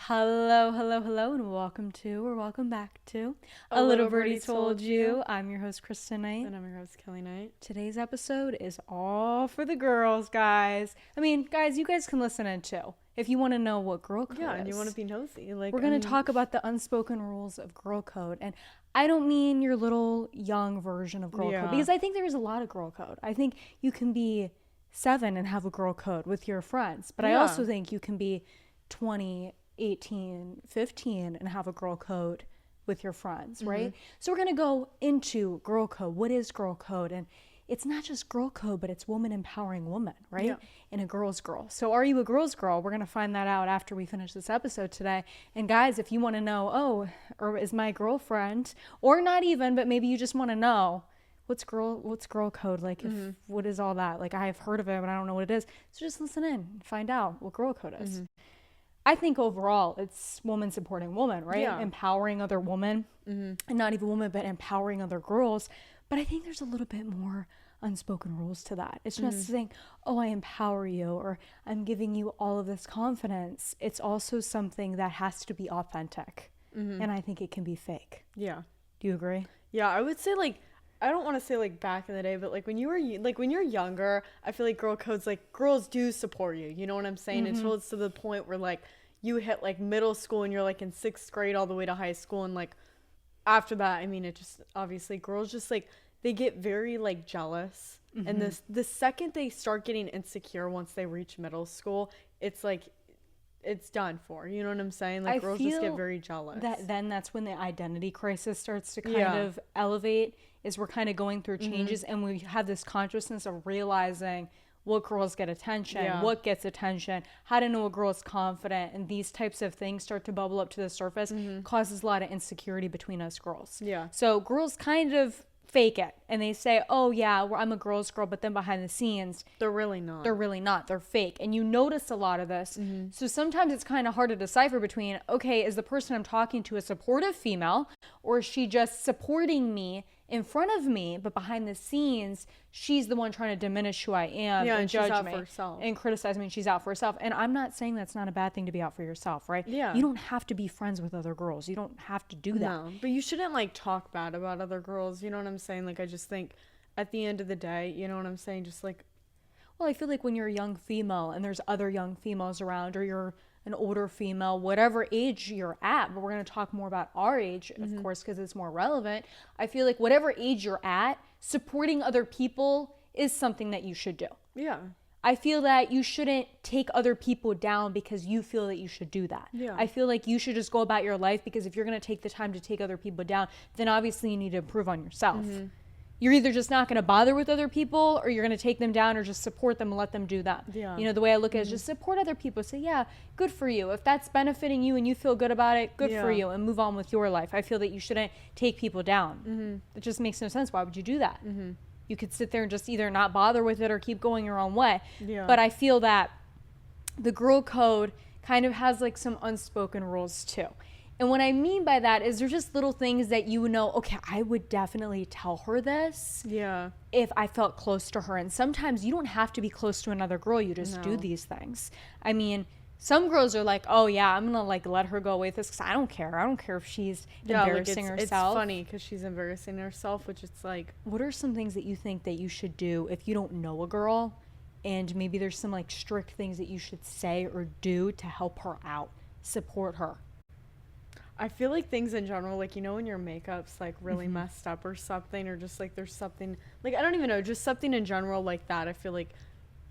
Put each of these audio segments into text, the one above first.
Hello, hello, hello, and welcome back to A Little Birdie Told You. I'm your host, Kristen Knight. And I'm your host, Kelly Knight. Today's episode is all for the girls, guys. I mean, guys, you guys can listen in too if you want to know what girl code is. Yeah, and you want to be nosy. We're going to talk about the unspoken rules of girl code. And I don't mean your little young version of girl code, because I think there's a lot of girl code. I think you can be 7 and have a girl code with your friends. But I also think you can be 20, 18, 15 and have a girl code with your friends, right? So we're going to go into girl code. What is girl code? And it's not just girl code, but it's woman empowering woman, right? Yeah. And a girl's girl. So are you a girl's girl? We're going to find that out after we finish this episode today. And guys, if you want to know, or is my girlfriend, or not even, but maybe you just want to know, what's girl code? Like, what is all that? Like, I've heard of it, but I don't know what it is. So just listen in and find out what girl code is. I think overall it's woman supporting woman, right? Yeah. Empowering other women, and not even women, but empowering other girls. But I think there's a little bit more unspoken rules to that. It's just saying, I empower you, or I'm giving you all of this confidence. It's also something that has to be authentic. And I think it can be fake. Yeah. Do you agree? Yeah, I would say, like, I don't want to say, like, back in the day, but, like, when you're younger, I feel like girl codes, like, girls do support you. You know what I'm saying? Until it's to the point where, like, you hit, like, middle school and you're, like, in 6th grade all the way to high school. And, like, after that, I mean, it just, obviously, girls just, like, they get very, like, jealous. And the second they start getting insecure once they reach middle school, it's, like, it's done for. You know what I'm saying? Like, girls just get very jealous. That's when the identity crisis starts to kind of elevate, is we're kind of going through changes, and we have this consciousness of realizing what girls get attention, what gets attention, how to know a girl is confident, and these types of things start to bubble up to the surface, causes a lot of insecurity between us girls. Yeah. So girls kind of fake it, and they say, I'm a girl's girl, but then behind the scenes They're really not. They're fake. And you notice a lot of this. So sometimes it's kind of hard to decipher between, is the person I'm talking to a supportive female, or is she just supporting me in front of me, but behind the scenes she's the one trying to diminish who I am, and judge she's out me for herself. and criticize me, and she's out for herself. And I'm not saying that's not a bad thing to be out for yourself, right? Yeah. You don't have to be friends with other girls. You don't have to do that. No, but you shouldn't, like, talk bad about other girls. You know what I'm saying? Like, I just think at the end of the day, you know what I'm saying? Just, like, well, I feel like when you're a young female and there's other young females around, or you're an older female, whatever age you're at, but we're going to talk more about our age, of course, because it's more relevant. I feel like whatever age you're at, supporting other people is something that you should do. yeah. I feel that you shouldn't take other people down because you feel that you should do that. Yeah. I feel like you should just go about your life, because if you're going to take the time to take other people down, then obviously you need to improve on yourself. You're either just not going to bother with other people, or you're going to take them down, or just support them and let them do that. Yeah. You know, the way I look at it is just support other people. Say, good for you. If that's benefiting you and you feel good about it, good for you, and move on with your life. I feel that you shouldn't take people down. It just makes no sense. Why would you do that? You could sit there and just either not bother with it or keep going your own way. Yeah. But I feel that the girl code kind of has, like, some unspoken rules too. And what I mean by that is there's just little things that you know, I would definitely tell her this if I felt close to her. And sometimes you don't have to be close to another girl. You just do these things. I mean, some girls are like, I'm going to, like, let her go away with this because I don't care. I don't care if she's embarrassing herself. It's funny because she's embarrassing herself, which it's like. What are some things that you think that you should do if you don't know a girl, and maybe there's some, like, strict things that you should say or do to help her out, support her? I feel like things in general, like, you know, when your makeup's, like, really messed up or something, or just, like, there's something, like, I don't even know, just something in general like that. I feel like,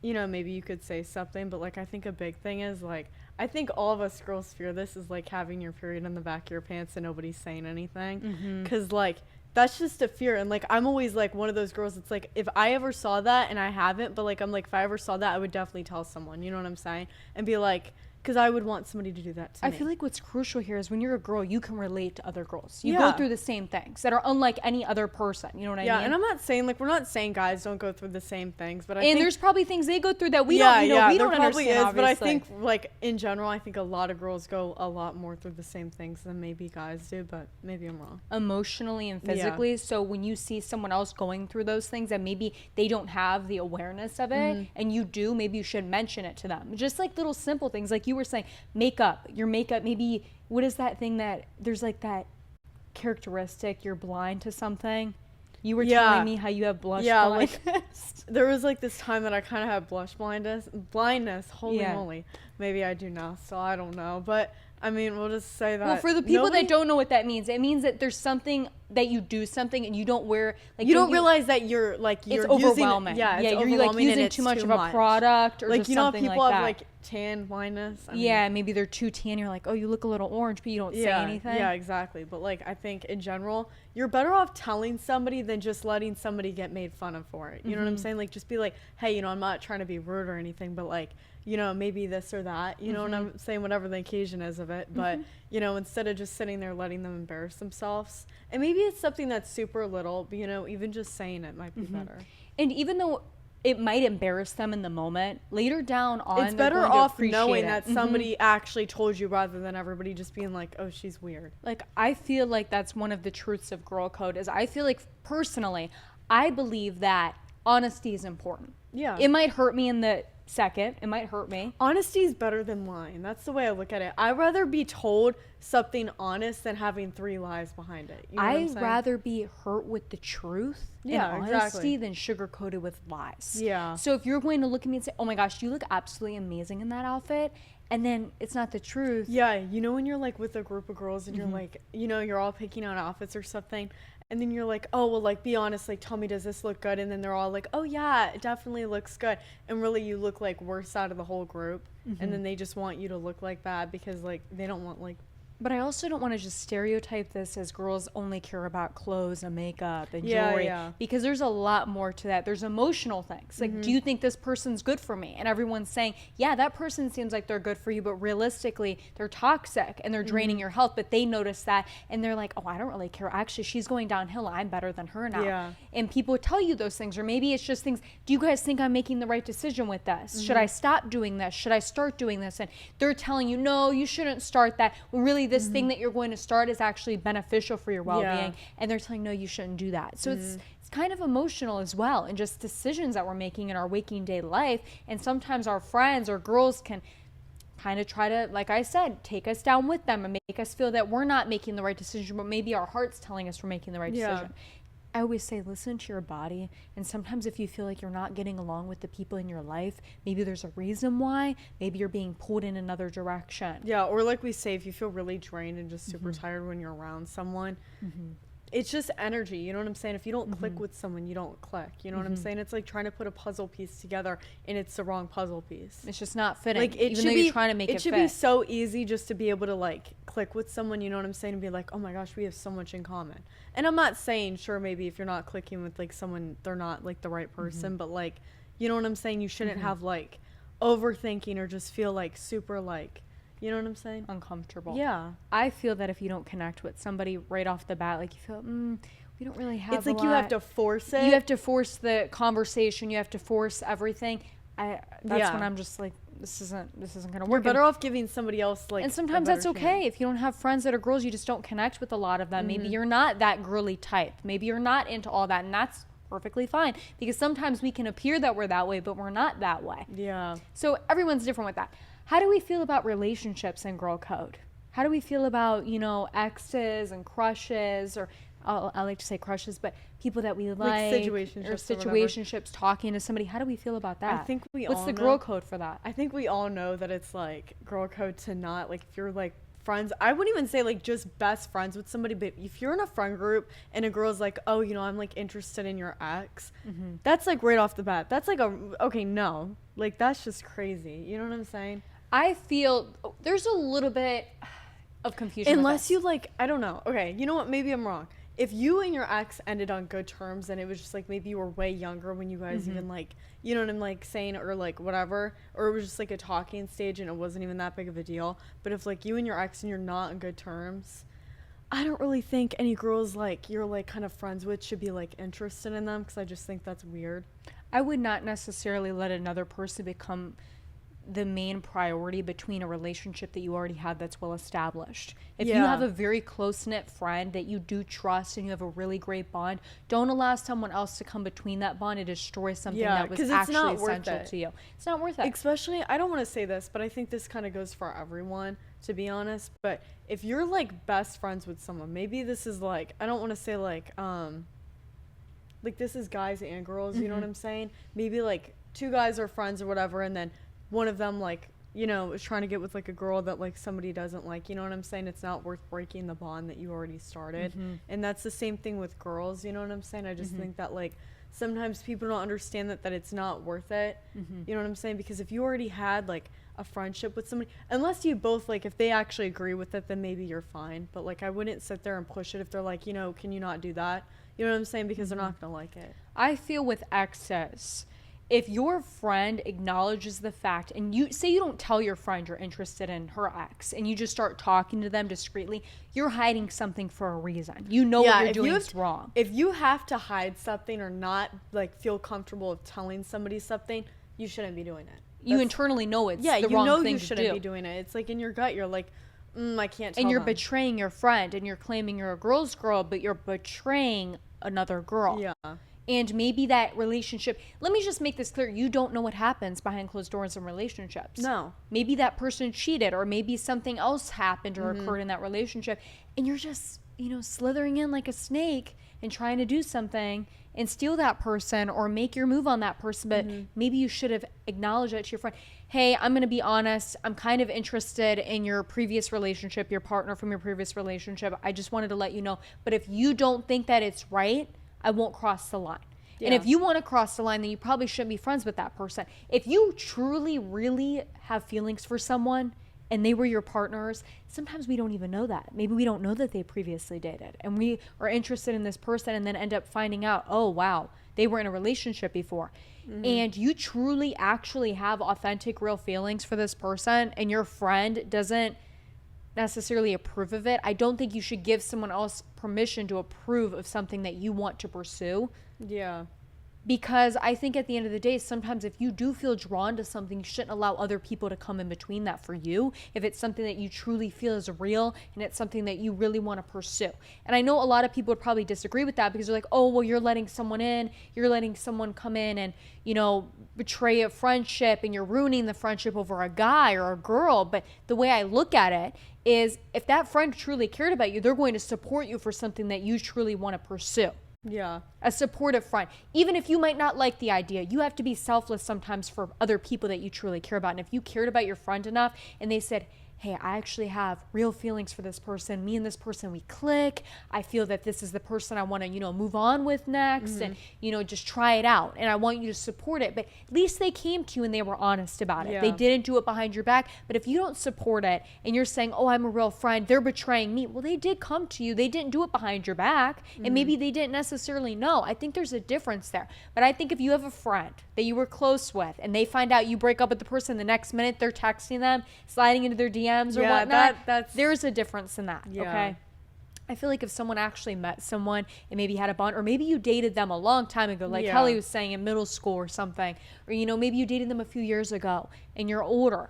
you know, maybe you could say something, but, like, I think a big thing is, like, I think all of us girls fear this, is, like, having your period in the back of your pants and nobody's saying anything. Because, like, that's just a fear. And, like, I'm always, like, one of those girls that's, like, if I ever saw that, and I haven't, but, like, I'm, like, if I ever saw that, I would definitely tell someone, you know what I'm saying? And be like, because I would want somebody to do that to me. I feel like what's crucial here is when you're a girl, you can relate to other girls. You go through the same things that are unlike any other person. You know what I mean? Yeah, and I'm not saying, like, we're not saying guys don't go through the same things, but I think there's probably things they go through that we don't, we don't probably understand, but I obviously. think, like, in general, I think a lot of girls go a lot more through the same things than maybe guys do, but maybe I'm wrong. Emotionally and physically. So when you see someone else going through those things and maybe they don't have the awareness of it, and you do, maybe you should mention it to them. Just, like, little simple things. Like, you were saying, your makeup, maybe, what is that thing that, there's like that characteristic, you're blind to something. You were telling me how you have blush blindness. Like, there was like this time that I kind of had blush blindness. Holy moly. Maybe I do now, so I don't know. But I mean, we'll just say that. Well, for the people that don't know what that means, it means that there's something that you do something and you don't wear, like, you don't realize that you're it's overwhelming. You're like using too much of a product, or like, just you know, something people like have that. like tan blindness. I mean, maybe they're too tan. You're like, oh, you look a little orange, but you don't say anything. Yeah, exactly. But like, I think in general, you're better off telling somebody than just letting somebody get made fun of for it. You know what I'm saying? Like, just be like, hey, you know, I'm not trying to be rude or anything, but like, you know, maybe this or that, you know, and I'm saying whatever the occasion is of it, but, you know, instead of just sitting there letting them embarrass themselves, and maybe it's something that's super little, but, you know, even just saying it might be better. And even though it might embarrass them in the moment, later down on, it's better off knowing that somebody actually told you rather than everybody just being like, oh, she's weird. Like, I feel like that's one of the truths of girl code, is I feel like, personally, I believe that honesty is important. Yeah. It might hurt me in the second. It might hurt me. Honesty is better than lying. That's the way I look at it. I'd rather be told something honest than having 3 lies behind it. You know I'd rather be hurt with the truth and honesty than sugar-coated with lies. Yeah. So if you're going to look at me and say, oh my gosh, you look absolutely amazing in that outfit, and then it's not the truth. Yeah, you know when you're like with a group of girls and you're like, you know, you're all picking out outfits or something, and then you're like, oh, well, like, be honest, like, tell me, does this look good? And then they're all like, oh, yeah, it definitely looks good. And really, you look like worst out of the whole group. And then they just want you to look like that because, like, they don't want, like, But I also don't want to just stereotype this as girls only care about clothes and makeup and jewelry, because there's a lot more to that. There's emotional things. Like, do you think this person's good for me? And everyone's saying, yeah, that person seems like they're good for you, but realistically, they're toxic and they're draining your health. But they notice that and they're like, oh, I don't really care. Actually, she's going downhill. I'm better than her now. Yeah. And people tell you those things, or maybe it's just things. Do you guys think I'm making the right decision with this? Should I stop doing this? Should I start doing this? And they're telling you, no, you shouldn't start that. When really this thing that you're going to start is actually beneficial for your well-being, and they're telling no, you shouldn't do that. So it's kind of emotional as well, and just decisions that we're making in our waking day life. And sometimes our friends or girls can kind of try to, like I said, take us down with them and make us feel that we're not making the right decision, but maybe our heart's telling us we're making the right decision. I always say, listen to your body. And sometimes if you feel like you're not getting along with the people in your life, maybe there's a reason why. Maybe you're being pulled in another direction. Yeah, or like we say, if you feel really drained and just super tired when you're around someone, it's just energy. You know what I'm saying? If you don't click with someone, you don't click. You know what I'm saying? It's like trying to put a puzzle piece together and it's the wrong puzzle piece. It's just not fitting. Like, even though you're trying to make it fit. It should be so easy just to be able to like click with someone, you know what I'm saying? And be like, oh my gosh, we have so much in common. And I'm not saying, sure, maybe if you're not clicking with like someone, they're not like the right person, but like, you know what I'm saying? You shouldn't have like overthinking or just feel like super like, you know what I'm saying? Uncomfortable. Yeah. I feel that if you don't connect with somebody right off the bat, like you feel, we don't really have It's like you have to force it. You have to force the conversation. You have to force everything. That's when I'm just like, this isn't going to work. You're better off giving somebody else like. And sometimes that's okay. If you don't have friends that are girls, you just don't connect with a lot of them. Maybe you're not that girly type. Maybe you're not into all that, and that's perfectly fine, because sometimes we can appear that we're that way, but we're not that way. Yeah. So everyone's different with that. How do we feel about relationships in girl code? How do we feel about, exes and crushes, or I like to say crushes, but people that we like situationships, talking to somebody? How do we feel about that? I think What's the girl code for that? I think we all know that it's like girl code to not, like, if you're like friends, I wouldn't even say like just best friends with somebody, but if you're in a friend group and a girl's like, oh, I'm like interested in your ex, that's like right off the bat, that's like okay, no, like that's just crazy. You know what I'm saying? I feel there's a little bit of confusion. Unless you like, I don't know. Okay, you know what? Maybe I'm wrong. If you and your ex ended on good terms and it was just like maybe you were way younger when you guys even like, you know what I'm like saying, or like whatever, or it was just like a talking stage and it wasn't even that big of a deal. But if like you and your ex and you're not on good terms, I don't really think any girls like you're like kind of friends with should be like interested in them, because I just think that's weird. I would not necessarily let another person become the main priority between a relationship that you already have that's well established. If you have a very close-knit friend that you do trust and you have a really great bond, don't allow someone else to come between that bond and destroy something that was actually essential to you. It's not worth it. Especially, I don't want to say this, but I think this kind of goes for everyone, to be honest. But if you're like best friends with someone, maybe this is like, I don't want to say like this is guys and girls, you know what I'm saying? Maybe like two guys are friends or whatever, and then one of them, like, you know, is trying to get with like a girl that like somebody doesn't like, you know what I'm saying? It's not worth breaking the bond that you already started. And that's the same thing with girls, you know what I'm saying? I just think that like sometimes people don't understand that it's not worth it. You know what I'm saying? Because if you already had like a friendship with somebody, unless you both like, if they actually agree with it, then maybe you're fine. But like, I wouldn't sit there and push it if they're like, you know, can you not do that? You know what I'm saying? Because they're not gonna like it. I feel with exes, if your friend acknowledges the fact, and you say you don't tell your friend you're interested in her ex, and you just start talking to them discreetly, you're hiding something for a reason. You know what you're doing is wrong. If you have to hide something or not like feel comfortable with telling somebody something, you shouldn't be doing it. You internally know it's the wrong thing to do. Yeah, you know you shouldn't be doing it. It's like in your gut, you're like, I can't tell And you're them. betraying your friend, and you're claiming you're a girl's girl, but you're betraying another girl. Yeah. And maybe that relationship, let me just make this clear, you don't know what happens behind closed doors in relationships. No. Maybe that person cheated, or maybe something else happened or occurred in that relationship, and you're just, you know, slithering in like a snake and trying to do something and steal that person or make your move on that person. But maybe you should have acknowledged it to your friend. Hey, I'm going to be honest. I'm kind of interested in your previous relationship, your partner from your previous relationship. I just wanted to let you know. But if you don't think that it's right, I won't cross the line. Yeah. And if you want to cross the line, then you probably shouldn't be friends with that person. If you truly, really have feelings for someone and they were your partners, sometimes we don't even know that. Maybe we don't know that they previously dated and we are interested in this person and then end up finding out, oh, wow, they were in a relationship before. And you truly actually have authentic, real feelings for this person and your friend doesn't necessarily approve of it. I don't think you should give someone else permission to approve of something that you want to pursue. Yeah. Because I think at the end of the day, sometimes if you do feel drawn to something, you shouldn't allow other people to come in between that for you. If it's something that you truly feel is real and it's something that you really want to pursue. And I know a lot of people would probably disagree with that because they're like, oh, well, you're letting someone in, you're letting someone come in and, you know, betray a friendship and you're ruining the friendship over a guy or a girl. But the way I look at it is if that friend truly cared about you, they're going to support you for something that you truly want to pursue. Yeah. A supportive friend. Even if you might not like the idea, you have to be selfless sometimes for other people that you truly care about. And if you cared about your friend enough and they said, hey, I actually have real feelings for this person. Me and this person, we click. I feel that this is the person I want to, you know, move on with next and, you know, just try it out. And I want you to support it. But at least they came to you and they were honest about it. Yeah. They didn't do it behind your back. But if you don't support it and you're saying, oh, I'm a real friend, they're betraying me. Well, they did come to you. They didn't do it behind your back. And maybe they didn't necessarily know. I think there's a difference there. But I think if you have a friend that you were close with and they find out you break up with the person the next minute, they're texting them, sliding into their DMs or whatnot, there's a difference in that. Okay. I feel like if someone actually met someone and maybe had a bond, or maybe you dated them a long time ago, like Kelly was saying in middle school or something, or, you know, maybe you dated them a few years ago and you're older.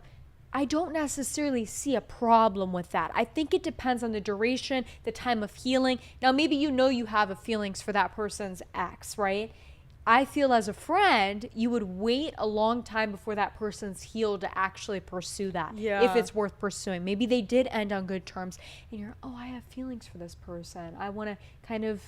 I don't necessarily see a problem with that. I think it depends on the duration, the time of healing. Now, maybe you know you have a feelings for that person's ex, right? I feel as a friend, you would wait a long time before that person's healed to actually pursue that. Yeah. If it's worth pursuing. Maybe they did end on good terms and you're, oh, I have feelings for this person. I want to kind of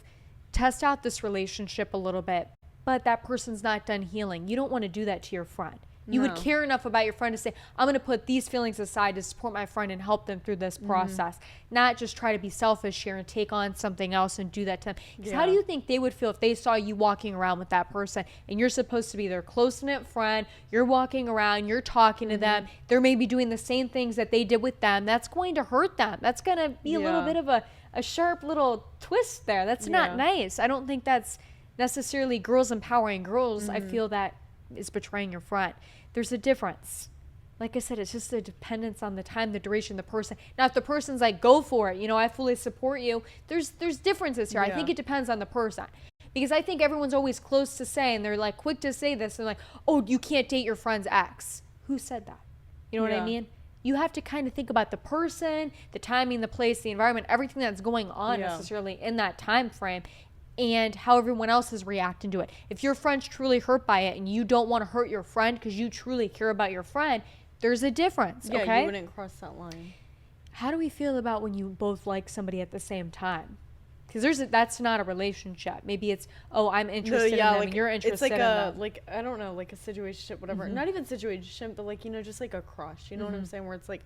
test out this relationship a little bit, but that person's not done healing. You don't want to do that to your friend. You would care enough about your friend to say, I'm going to put these feelings aside to support my friend and help them through this process. Not just try to be selfish here and take on something else and do that to them. Because how do you think they would feel if they saw you walking around with that person and you're supposed to be their close-knit friend, you're walking around, you're talking to them, they're maybe doing the same things that they did with them. That's going to hurt them. That's going to be a little bit of a sharp little twist there. That's not nice. I don't think that's necessarily girls empowering girls. I feel that is betraying your friend. There's a difference. Like I said, it's just a dependence on the time, the duration, the person. Now, if the person's like, go for it, you know, I fully support you, there's differences here. I think it depends on the person. Because I think everyone's always close to saying, they're like quick to say this. They're like, oh, you can't date your friend's ex. Who said that? You know what I mean? You have to kind of think about the person, the timing, the place, the environment, everything that's going on necessarily in that time frame, and how everyone else is reacting to it. If your friend's truly hurt by it and you don't want to hurt your friend because you truly care about your friend, there's a difference, okay? You wouldn't cross that line. How do we feel about when you both like somebody at the same time? Because that's not a relationship. Maybe it's, oh, I'm interested in them like, and you're interested in them. It's like I don't know, like a situationship, whatever. Not even situationship, but like, you know, just like a crush. You know what I'm saying? Where it's like,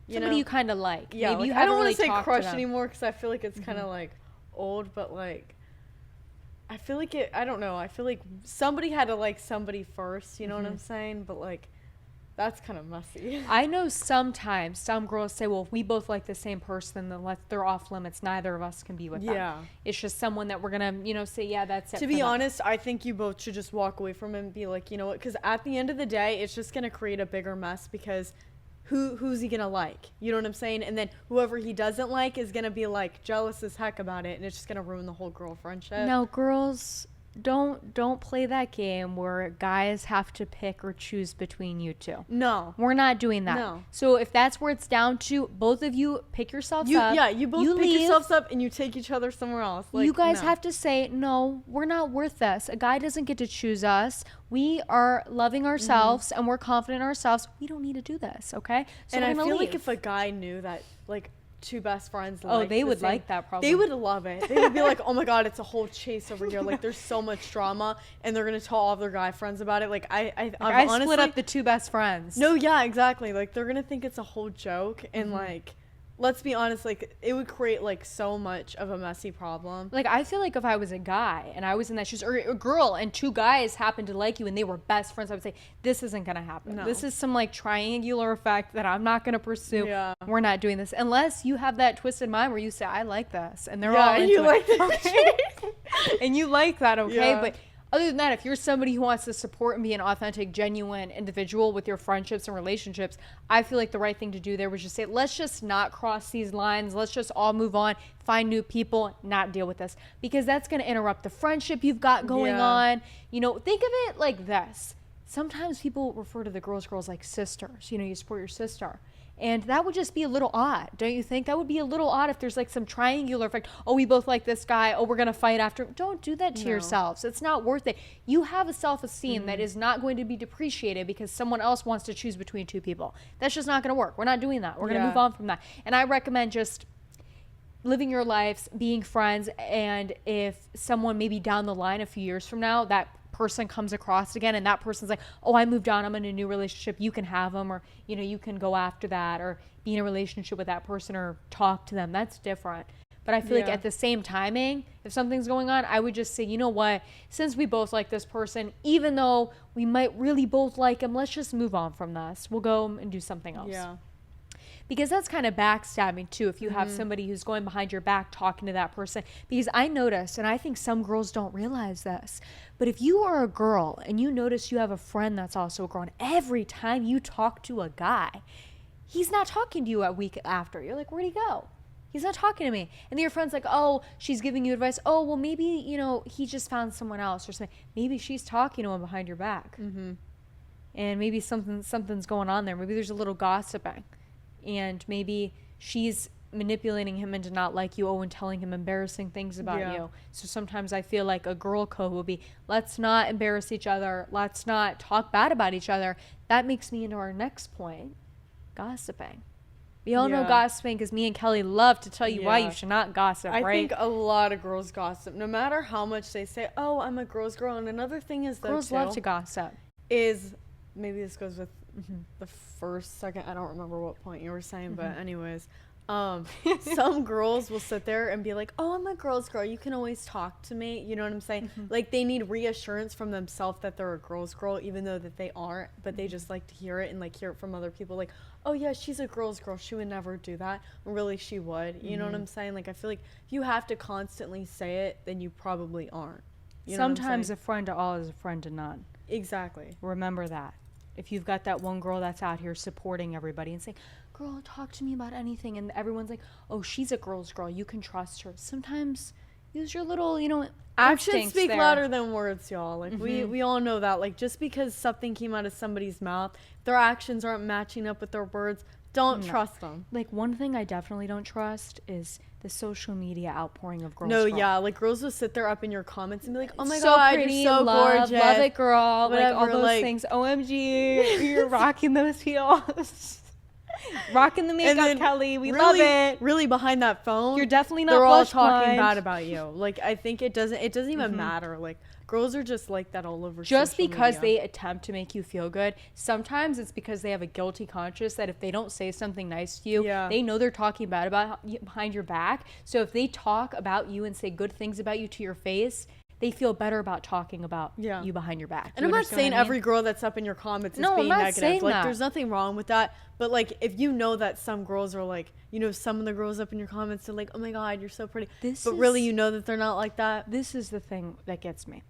somebody you kind of like. Yeah, maybe like, you I don't want to say crush anymore because I feel like it's kind of like old, but like, I feel like I don't know. I feel like somebody had to like somebody first. You know what I'm saying? But like, that's kind of messy. I know sometimes some girls say, well, if we both like the same person, then they're off limits. Neither of us can be with them. It's just someone that we're going to, you know, say, yeah, that's it. To be honest, I think you both should just walk away from him and be like, you know what? Because at the end of the day, it's just going to create a bigger mess because who's he going to like? You know what I'm saying? And then whoever he doesn't like is going to be like jealous as heck about it. And it's just going to ruin the whole girl friendship. No, girls... Don't play that game where guys have to pick or choose between you two. No. We're not doing that. No. So if that's where it's down to, both of you pick yourselves up. Yeah, you both pick yourselves up and you take each other somewhere else. Like, you guys have to say, no, we're not worth this. A guy doesn't get to choose us. We are loving ourselves and we're confident in ourselves. We don't need to do this, okay? So and I feel like if a guy knew that, like, two best friends they would like that probably. They would love it. They would be like, oh my god, it's a whole chase over here, like there's so much drama, and they're gonna tell all of their guy friends about it. Like I honestly split up the two best friends. No, yeah, exactly. Like they're gonna think it's a whole joke, and like, let's be honest, like it would create like so much of a messy problem. Like I feel like if I was a guy and I was in that shoes, or a girl and two guys happened to like you and they were best friends, I would say this isn't gonna happen. No. This is some like triangular effect that I'm not gonna pursue. We're not doing this unless you have that twisted mind where you say I like this and they're all into you like it. Okay? And you like that, okay? But other than that, if you're somebody who wants to support and be an authentic, genuine individual with your friendships and relationships, I feel like the right thing to do there was just say, let's just not cross these lines. Let's just all move on, find new people, not deal with this. Because that's going to interrupt the friendship you've got going on. You know, think of it like this. Sometimes people refer to the girls like sisters. You know, you support your sister. And that would just be a little odd, don't you think? That would be a little odd if there's like some triangular effect. Oh, we both like this guy. Oh, we're going to fight after. Don't do that to yourselves. It's not worth it. You have a self-esteem that is not going to be depreciated because someone else wants to choose between two people. That's just not going to work. We're not doing that. We're going to move on from that. And I recommend just living your lives, being friends, and if someone maybe down the line a few years from now, that person comes across again and that person's like, oh, I moved on, I'm in a new relationship, you can have them, or you know, you can go after that or be in a relationship with that person or talk to them, that's different. But I feel like at the same timing, if something's going on, I would just say, you know what, since we both like this person, even though we might really both like him, let's just move on from this. We'll go and do something else. Because that's kind of backstabbing too, if you have somebody who's going behind your back talking to that person. Because I noticed, and I think some girls don't realize this, but if you are a girl and you notice you have a friend that's also a girl, and every time you talk to a guy, he's not talking to you a week after. You're like, where'd he go? He's not talking to me. And then your friend's like, oh, she's giving you advice. Oh, well, maybe, you know, he just found someone else or something. Maybe she's talking to him behind your back. And maybe something's going on there. Maybe there's a little gossiping. And maybe she's manipulating him into not like you, and telling him embarrassing things about you. So sometimes I feel like a girl code will be, let's not embarrass each other. Let's not talk bad about each other. That makes me into our next point, gossiping. We all know gossiping because me and Kelly love to tell you why you should not gossip, right? I think a lot of girls gossip, no matter how much they say, oh, I'm a girl's girl. And another thing is, girls love to gossip. Is, maybe this goes with the first, second, I don't remember what point you were saying, but anyways, some girls will sit there and be like, oh, I'm a girl's girl, you can always talk to me, you know what I'm saying? Like, they need reassurance from themselves that they're a girl's girl, even though that they aren't, but they just like to hear it and like hear it from other people, like, oh yeah, she's a girl's girl, she would never do that. Really, she would. You know what I'm saying? Like, I feel like if you have to constantly say it, then you probably aren't. You know Sometimes a friend to all is a friend to none. Exactly. Remember that. If you've got that one girl that's out here supporting everybody and saying, girl, talk to me about anything, and everyone's like, oh, she's a girl's girl, you can trust her. Sometimes use your little, actions speak there. louder than words, y'all. Like we all know that. Like just because something came out of somebody's mouth, their actions aren't matching up with their words, don't trust them. Like one thing I definitely don't trust is the social media outpouring of girls. Like girls will sit there up in your comments and be like, "Oh my so god, pretty, you're so gorgeous, love it, girl." Whatever, like all those things. OMG, you're rocking those heels. Rocking the makeup, Kelly. We love it. Really, behind that phone, you're definitely not. They're all talking bad about you. Like I think it doesn't even matter. Like girls are just like that all over. Just because media. they attempt to make you feel good, sometimes it's because they have a guilty conscience that if they don't say something nice to you, they know they're talking bad about you behind your back. So if they talk about you and say good things about you to your face, they feel better about talking about you behind your back. And I'm not saying every girl that's up in your comments is being negative. Like there's nothing wrong with that. But like if you know that some girls are like, some of the girls up in your comments are like, "Oh my god, you're so pretty." But really you know that they're not like that. This is the thing that gets me.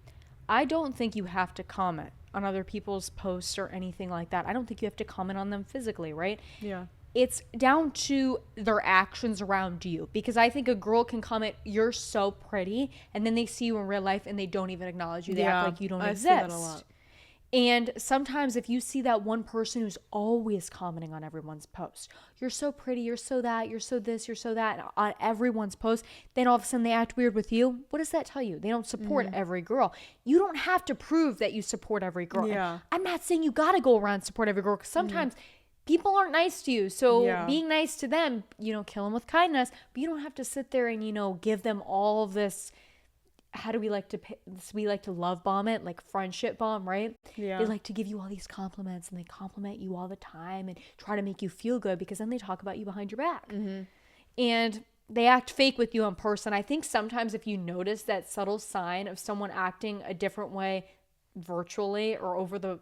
I don't think you have to comment on other people's posts or anything like that. I don't think you have to comment on them physically, right? Yeah. It's down to their actions around you, because I think a girl can comment, "You're so pretty," and then they see you in real life and they don't even acknowledge you. They act like you don't exist. I see that a lot. And sometimes if you see that one person who's always commenting on everyone's post, "You're so pretty, you're so that, you're so this, you're so that," on everyone's post, then all of a sudden they act weird with you. What does that tell you? They don't support every girl. You don't have to prove that you support every girl. Yeah. I'm not saying you got to go around and support every girl, because sometimes people aren't nice to you. So being nice to them, kill them with kindness, but you don't have to sit there and, give them all of this. How do we like to love bomb it, like friendship bomb, right? Yeah. They like to give you all these compliments and they compliment you all the time and try to make you feel good, because then they talk about you behind your back. And they act fake with you in person. I think sometimes if you notice that subtle sign of someone acting a different way virtually or over the,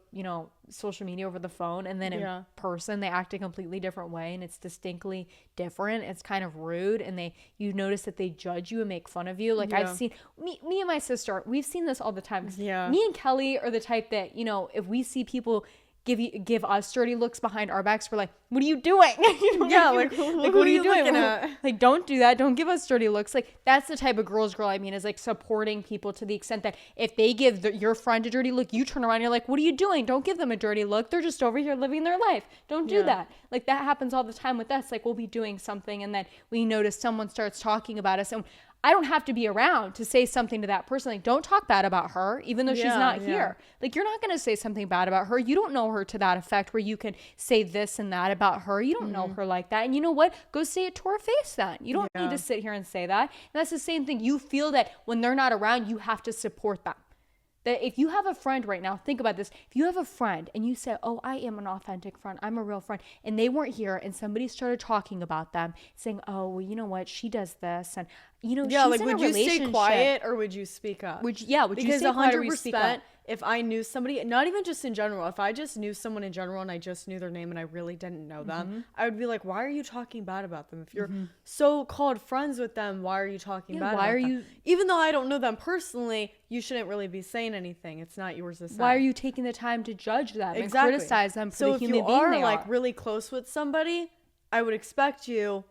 social media, over the phone, and then in person they act a completely different way and it's distinctly different, it's kind of rude, and you notice that they judge you and make fun of you. Like I've seen me and my sister, we've seen this all the time. Me and Kelly are the type that, if we see people give us dirty looks behind our backs, we're like, "What are you doing?" What are you doing? Like, don't do that. Don't give us dirty looks. Like, that's the type of girl I mean, is like supporting people to the extent that if they give your friend a dirty look, you turn around and you're like, "What are you doing? Don't give them a dirty look. They're just over here living their life. Don't do that." Like, that happens all the time with us. Like, we'll be doing something and then we notice someone starts talking about us, and I don't have to be around to say something to that person. Like, don't talk bad about her, even though she's not here. Like, you're not going to say something bad about her. You don't know her to that effect where you can say this and that about her. You don't know her like that. And you know what? Go say it to her face then. You don't need to sit here and say that. And that's the same thing. You feel that when they're not around, you have to support them. That if you have a friend right now, think about this. If you have a friend and you say, "Oh, I am an authentic friend, I'm a real friend," and they weren't here and somebody started talking about them, saying, "Oh, well, you know what? She does this." And, she's like, in would a you relationship. stay quiet or would you speak up? Would you stay quiet or would you speak up? If I knew somebody, not even just in general, if I just knew someone in general and I just knew their name and I really didn't know them, I would be like, "Why are you talking bad about them? If you're so-called friends with them, why are you talking bad about them? Even though I don't know them personally, you shouldn't really be saying anything. It's not yours to say. Why are you taking the time to judge them and criticize them for the human being they are? So if you are like really close with somebody, I would expect you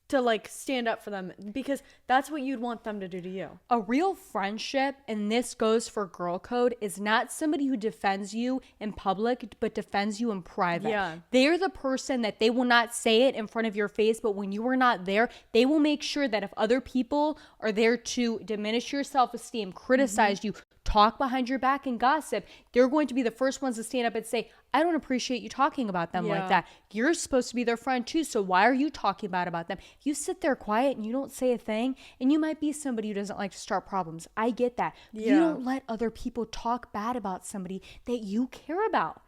to like stand up for them, because that's what you'd want them to do to you. A real friendship, and this goes for girl code, is not somebody who defends you in public but defends you in private. They're the person that they will not say it in front of your face, but when you are not there, they will make sure that if other people are there to diminish your self-esteem, criticize you, talk behind your back and gossip, they're going to be the first ones to stand up and say, "I don't appreciate you talking about them like that. You're supposed to be their friend too, so why are you talking bad about them?" If you sit there quiet and you don't say a thing, and you might be somebody who doesn't like to start problems. I get that. You don't let other people talk bad about somebody that you care about.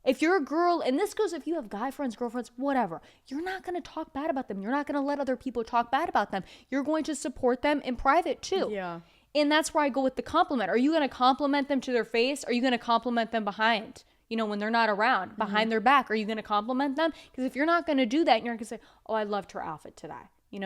If you're a girl, and this goes if you have guy friends, girlfriends, whatever, you're not going to talk bad about them. You're not going to let other people talk bad about them. You're going to support them in private too. And that's where I go with the compliment. Are you going to compliment them to their face? Or are you going to compliment them behind? When they're not around, behind their back, are you going to compliment them? Because if you're not going to do that, you're not going to say, "Oh, I loved her outfit today.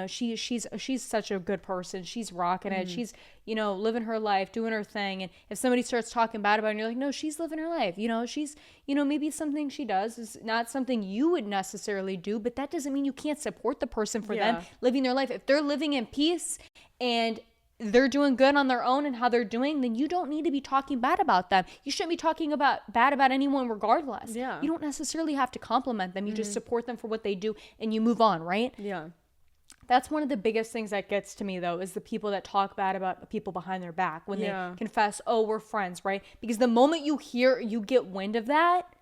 She's such a good person. She's rocking it. She's, living her life, doing her thing." And if somebody starts talking bad about it, and you're like, "No, she's living her life. She's, maybe something she does is not something you would necessarily do, but that doesn't mean you can't support the person for them living their life. If they're living in peace and they're doing good on their own and how they're doing, then you don't need to be talking bad about them. You shouldn't be talking bad about anyone regardless. Yeah. You don't necessarily have to compliment them. You just support them for what they do and you move on, right? Yeah. That's one of the biggest things that gets to me, though, is the people that talk bad about people behind their back when they confess, oh, we're friends, right? Because the moment you get wind of that,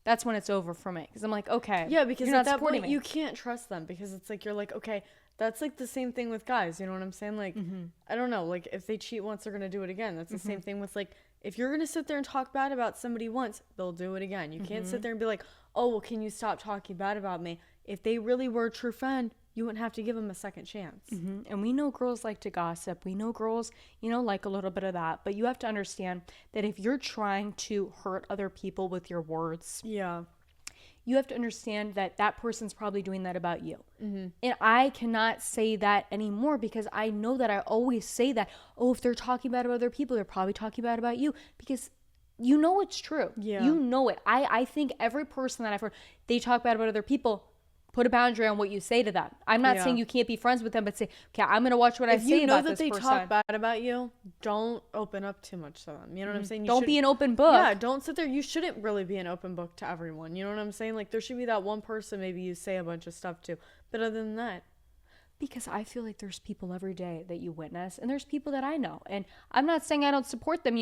that's when it's over for me. Because I'm like, okay. Yeah, because you're at not that point, me. you can't trust them because it's like, you're like, okay, that's like the same thing with guys. You know what I'm saying? Like, I don't know. Like, if they cheat once, they're going to do it again. That's the same thing with, like, if you're going to sit there and talk bad about somebody once, they'll do it again. You can't sit there and be like, oh, well, can you stop talking bad about me? If they really were a true friend, you wouldn't have to give them a second chance. And we know girls like to gossip. We know girls, like a little bit of that. But you have to understand that if you're trying to hurt other people with your words, you have to understand that that person's probably doing that about you. And I cannot say that anymore because I know that I always say that, oh, if they're talking bad about other people, they're probably talking bad about you because you know it's true. Yeah. You know it. I think every person that I've heard, they talk bad about other people. Put a boundary on what you say to them. I'm not saying you can't be friends with them, but say, okay, I'm going to watch what I say about this person. If you know that they talk bad about you, don't open up too much to them. You know what I'm saying? Don't be an open book. Yeah, don't sit there. You shouldn't really be an open book to everyone. You know what I'm saying? Like, there should be that one person maybe you say a bunch of stuff to. But other than that. Because I feel like there's people every day that you witness, and there's people that I know. And I'm not saying I don't support them.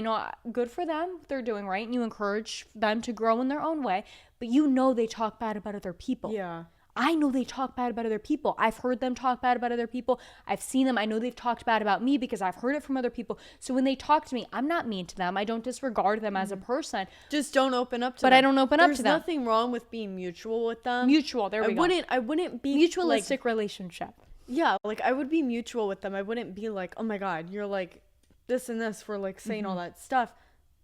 Good for them. They're doing right, and you encourage them to grow in their own way. But they talk bad about other people. Yeah. I know they talk bad about other people. I've heard them talk bad about other people. I've seen them. I know they've talked bad about me because I've heard it from other people. So when they talk to me, I'm not mean to them. I don't disregard them as a person. Just don't open up to them. But I don't open up to them. There's nothing wrong with being mutual with them. Mutual, there we go. I wouldn't be mutualistic relationship. Yeah, like I would be mutual with them. I wouldn't be like, oh my God, you're like this and this for like saying all that stuff.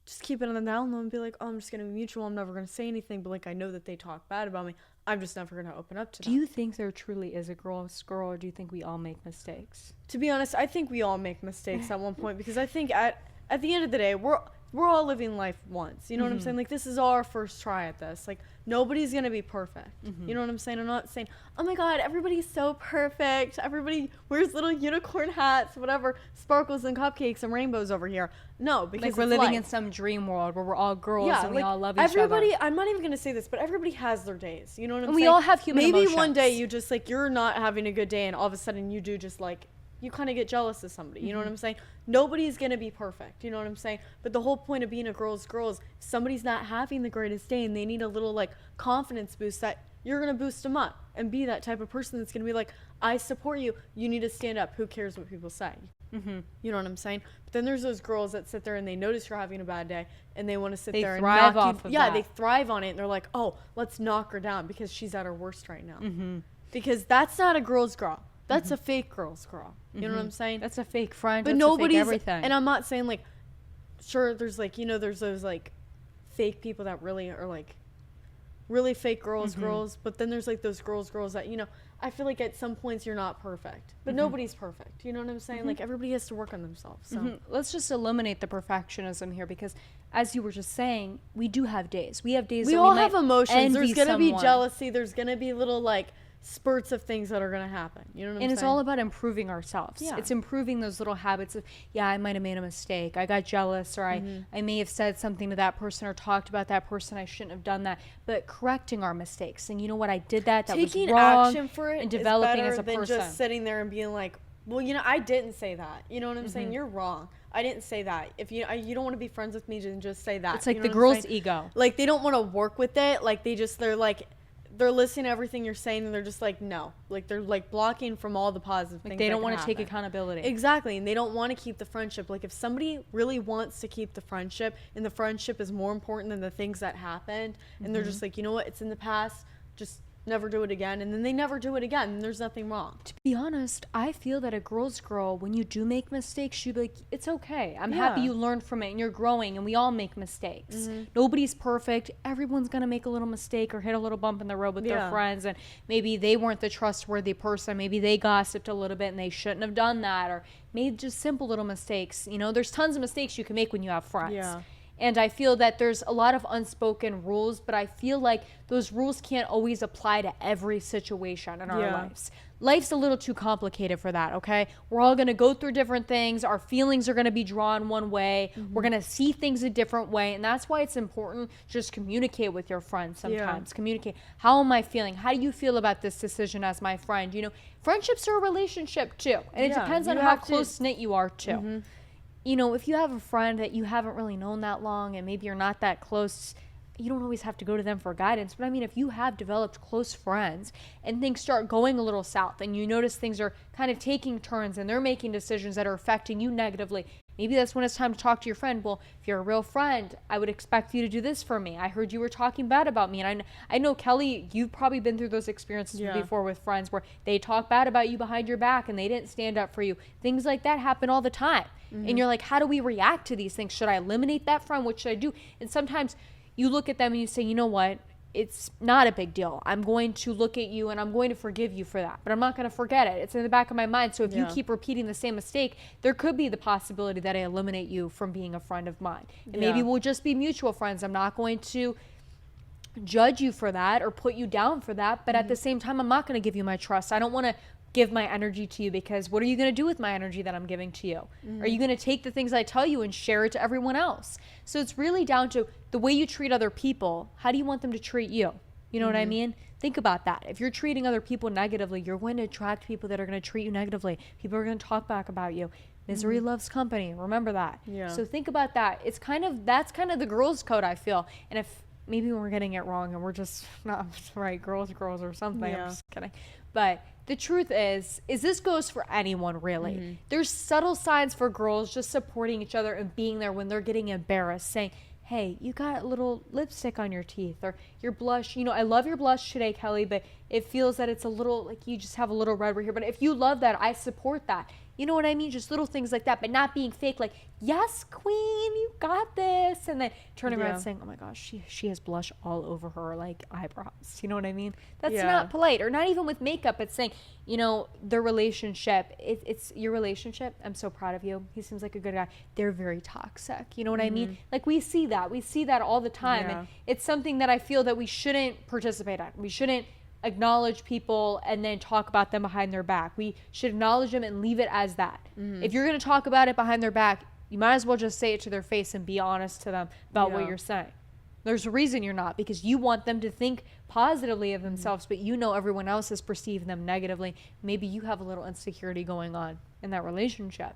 Just keep it on the down low and be like, oh, I'm just going to be mutual. I'm never going to say anything. But like, I know that they talk bad about me. I'm just never going to open up to them. Do you think there truly is a girl's girl, or do you think we all make mistakes? To be honest, I think we all make mistakes at one point because I think at the end of the day, we're all living life once. You know what I'm saying? Like, this is our first try at this. Like, nobody's going to be perfect. You know what I'm saying? I'm not saying, oh my God, everybody's so perfect. Everybody wears little unicorn hats, whatever, sparkles and cupcakes and rainbows over here. No, because like we're living in some dream world where we're all girls and we all love each everybody, other. I'm not even going to say this, but everybody has their days. You know what I'm saying? We all have human emotions. Maybe one day you just like, you're not having a good day and all of a sudden you do just like, you kind of get jealous of somebody. You know what I'm saying? Nobody's going to be perfect. You know what I'm saying? But the whole point of being a girl's girl is if somebody's not having the greatest day and they need a little like confidence boost, that you're going to boost them up and be that type of person that's going to be like, I support you. You need to stand up. Who cares what people say? You know what I'm saying? But then there's those girls that sit there and they notice you're having a bad day and they want to sit there and thrive off of that. They thrive on it and they're like, oh, let's knock her down because she's at her worst right now. Because that's not a girl's girl. That's a fake girl's girl. You know what I'm saying? That's a fake friend. But nobody's everything. And I'm not saying like, sure, there's like, there's those like fake people that really are like really fake girls, but then there's like those girls that, I feel like at some points you're not perfect, but nobody's perfect. You know what I'm saying? Like everybody has to work on themselves. So let's just eliminate the perfectionism here because as you were just saying, we do have days. We have days we that all we have emotions. There's going to be someone. jealousy. There's going to be little like spurts of things that are going to happen. You know what I'm saying? And it's all about improving ourselves. Yeah. It's improving those little habits of, I might have made a mistake. I got jealous or I may have said something to that person or talked about that person. I shouldn't have done that. But correcting our mistakes. Saying, you know what, I did that. That Taking was wrong. action for it and developing is better as a than person. just sitting there and being like, well, I didn't say that. You know what I'm saying? You're wrong. I didn't say that. If you don't want to be friends with me, then just say that. It's like you know the girl's ego. Like they don't want to work with it. Like they're listening to everything you're saying and they're just like, no. Like they're like blocking from all the positive things. They don't want to take accountability. Exactly. And they don't want to keep the friendship. Like if somebody really wants to keep the friendship and the friendship is more important than the things that happened and they're just like, you know what, it's in the past, just never do it again, and then they never do it again, and there's nothing wrong. To be honest, I feel that a girl's girl, when you do make mistakes, she'd be like, it's okay. I'm happy you learned from it and you're growing, and we all make mistakes. Nobody's perfect. Everyone's going to make a little mistake or hit a little bump in the road with their friends, and maybe they weren't the trustworthy person. Maybe they gossiped a little bit and they shouldn't have done that, or made just simple little mistakes. There's tons of mistakes you can make when you have friends. And I feel that there's a lot of unspoken rules, but I feel like those rules can't always apply to every situation in our lives. Life's a little too complicated for that, okay? We're all going to go through different things. Our feelings are going to be drawn one way. We're going to see things a different way. And that's why it's important to just communicate with your friends sometimes. Communicate. How am I feeling? How do you feel about this decision as my friend? You know, friendships are a relationship too. And it depends on how close-knit you are too. You know, if you have a friend that you haven't really known that long and maybe you're not that close, you don't always have to go to them for guidance. But I mean, if you have developed close friends and things start going a little south and you notice things are kind of taking turns and they're making decisions that are affecting you negatively, maybe that's when it's time to talk to your friend. Well, if you're a real friend, I would expect you to do this for me. I heard you were talking bad about me. And I know, Kelly, you've probably been through those experiences before with friends where they talk bad about you behind your back and they didn't stand up for you. Things like that happen all the time. And you're like, how do we react to these things? Should I eliminate that friend? What should I do? And sometimes you look at them and you say, you know what? It's not a big deal. I'm going to look at you and I'm going to forgive you for that, but I'm not going to forget it. It's in the back of my mind. So if you keep repeating the same mistake, there could be the possibility that I eliminate you from being a friend of mine. And maybe we'll just be mutual friends. I'm not going to judge you for that or put you down for that. But at the same time, I'm not going to give you my trust. I don't want to give my energy to you, because what are you going to do with my energy that I'm giving to you? Are you going to take the things I tell you and share it to everyone else? So it's really down to the way you treat other people. How do you want them to treat you? You know what I mean? Think about that. If you're treating other people negatively, you're going to attract people that are going to treat you negatively. People are going to talk back about you. Misery loves company. Remember that. So think about that. That's kind of the girls' code, I feel. And if maybe we're getting it wrong and we're just not right, girls or something. I'm just kidding. But the truth is this goes for anyone, really. There's subtle signs for girls just supporting each other and being there when they're getting embarrassed, saying, hey, you got a little lipstick on your teeth, or your blush. You know, I love your blush today, Kelly, but it feels that it's a little, like you just have a little red right here. But if you love that, I support that. You know what I mean? Just little things like that, but not being fake, like, yes, queen, you got this. And then turning around saying, oh my gosh, she has blush all over her, like, eyebrows. You know what I mean? That's not polite. Or not even with makeup. It's saying, you know, the relationship, it's your relationship. I'm so proud of you. He seems like a good guy. They're very toxic. You know what I mean? Like, we see that. We see that all the time. And it's something that I feel that we shouldn't participate in. We shouldn't acknowledge people and then talk about them behind their back. We should acknowledge them and leave it as that. If you're going to talk about it behind their back, you might as well just say it to their face and be honest to them about what you're saying. There's a reason you're not, because you want them to think positively of themselves, but you know everyone else is perceiving them negatively. Maybe you have a little insecurity going on in that relationship.